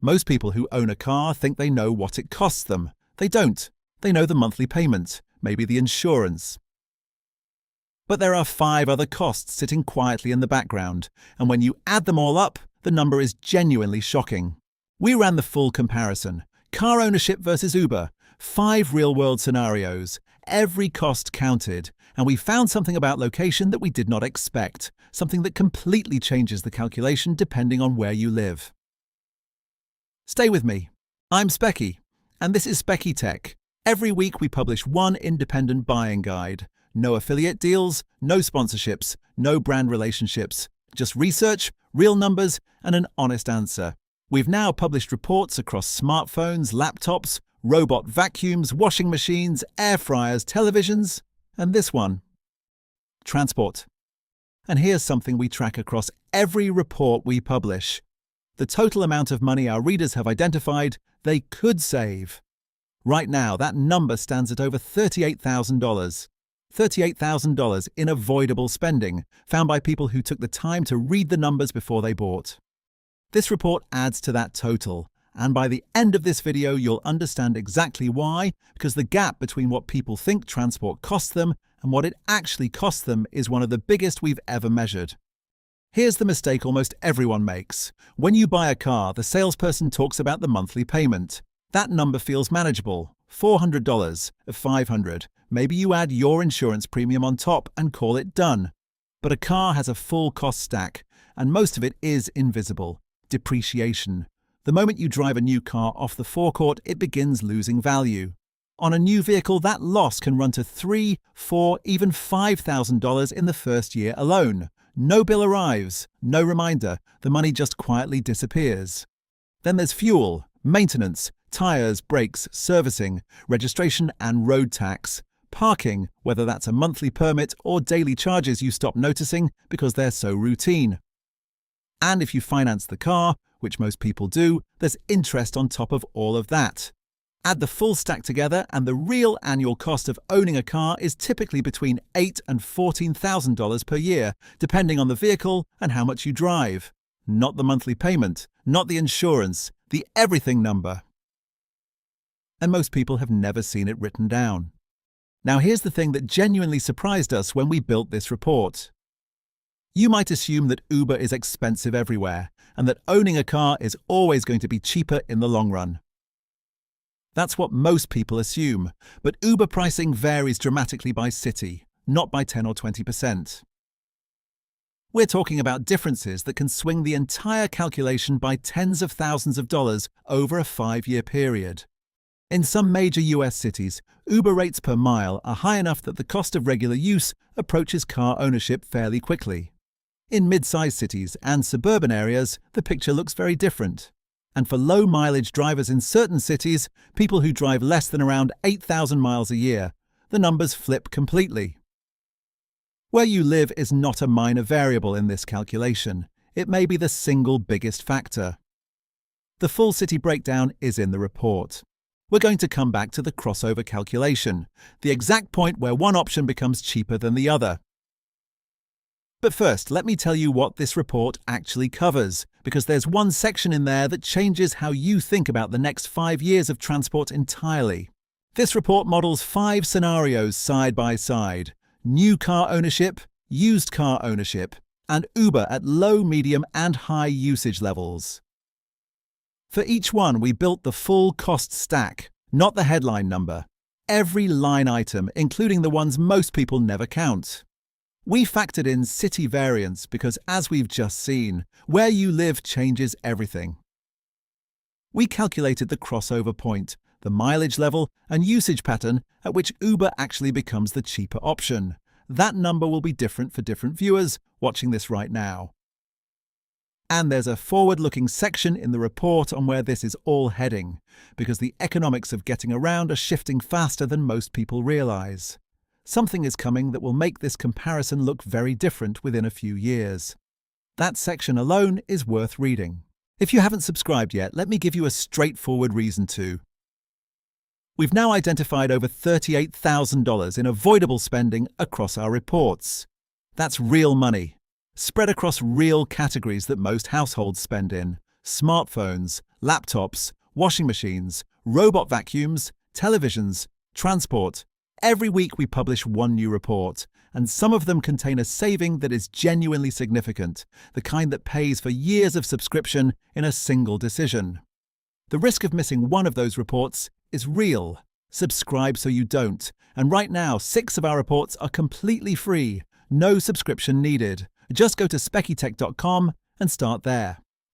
Most people who own a car think they know what it costs them. They don't. They know the monthly payment, maybe the insurance. But there are 5 other costs sitting quietly in the background, and when you add them all up, the number is genuinely shocking. We ran the full comparison. Car ownership versus Uber. 5 real-world scenarios. Every cost counted, and we found something about location that we did not expect, something that completely changes the calculation depending on where you live. Stay with me. I'm Specky, and this is SpeckyTec. Every week we publish one independent buying guide. No affiliate deals, no sponsorships, no brand relationships. Just research, real numbers, and an honest answer. We've now published reports across smartphones, laptops, robot vacuums, washing machines, air fryers, televisions, and this one. Transport. And here's something we track across every report we publish. The total amount of money our readers have identified they could save. Right now, that number stands at over $38,000. $38,000 in avoidable spending, found by people who took the time to read the numbers before they bought. This report adds to that total, and by the end of this video you'll understand exactly why, because the gap between what people think transport costs them and what it actually costs them is one of the biggest we've ever measured. Here's the mistake almost everyone makes. When you buy a car, the salesperson talks about the monthly payment. That number feels manageable. $400 of $500. Maybe you add your insurance premium on top and call it done. But a car has a full cost stack, and most of it is invisible. Depreciation. The moment you drive a new car off the forecourt, it begins losing value. On a new vehicle, that loss can run to $3,000, $4,000, even $5,000 in the first year alone. No bill arrives, no reminder, the money just quietly disappears. Then there's fuel, maintenance, tires, brakes, servicing, registration and road tax. Parking, whether that's a monthly permit or daily charges you stop noticing because they're so routine. And if you finance the car, which most people do, there's interest on top of all of that. Add the full stack together and the real annual cost of owning a car is typically between $8,000 and $14,000 per year, depending on the vehicle and how much you drive. Not the monthly payment, not the insurance, the everything number. And most people have never seen it written down. Now here's the thing that genuinely surprised us when we built this report. You might assume that Uber is expensive everywhere, and that owning a car is always going to be cheaper in the long run. That's what most people assume, but Uber pricing varies dramatically by city, not by 10 or 20%. We're talking about differences that can swing the entire calculation by tens of thousands of dollars over a 5-year period. In some major US cities, Uber rates per mile are high enough that the cost of regular use approaches car ownership fairly quickly. In mid-sized cities and suburban areas, the picture looks very different. And for low-mileage drivers in certain cities, people who drive less than around 8,000 miles a year, the numbers flip completely. Where you live is not a minor variable in this calculation. It may be the single biggest factor. The full city breakdown is in the report. We're going to come back to the crossover calculation, the exact point where one option becomes cheaper than the other. But first, let me tell you what this report actually covers, because there's one section in there that changes how you think about the next 5 years of transport entirely. This report models 5 scenarios side by side: new car ownership, used car ownership, and Uber at low, medium, and high usage levels. For each one, we built the full cost stack, not the headline number. Every line item, including the ones most people never count. We factored in city variance because, as we've just seen, where you live changes everything. We calculated the crossover point, the mileage level and usage pattern at which Uber actually becomes the cheaper option. That number will be different for different viewers watching this right now. And there's a forward-looking section in the report on where this is all heading, because the economics of getting around are shifting faster than most people realize. Something is coming that will make this comparison look very different within a few years. That section alone is worth reading. If you haven't subscribed yet, let me give you a straightforward reason to. We've now identified over $38,000 in avoidable spending across our reports. That's real money, spread across real categories that most households spend in: smartphones, laptops, washing machines, robot vacuums, televisions, transport. Every week we publish one new report, and some of them contain a saving that is genuinely significant, the kind that pays for years of subscription in a single decision. The risk of missing one of those reports is real. Subscribe so you don't. And right now, 6 of our reports are completely free. No subscription needed. Just go to SpeckyTec.com and start there.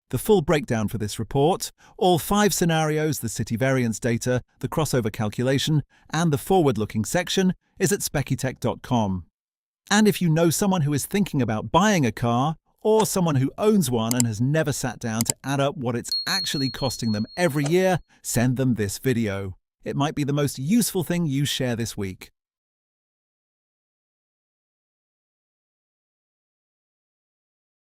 The full breakdown for this report, all 5 scenarios, the city variance data, the crossover calculation, and the forward-looking section is at SpeckyTec.com. And if you know someone who is thinking about buying a car, or someone who owns one and has never sat down to add up what it's actually costing them every year, send them this video. It might be the most useful thing you share this week.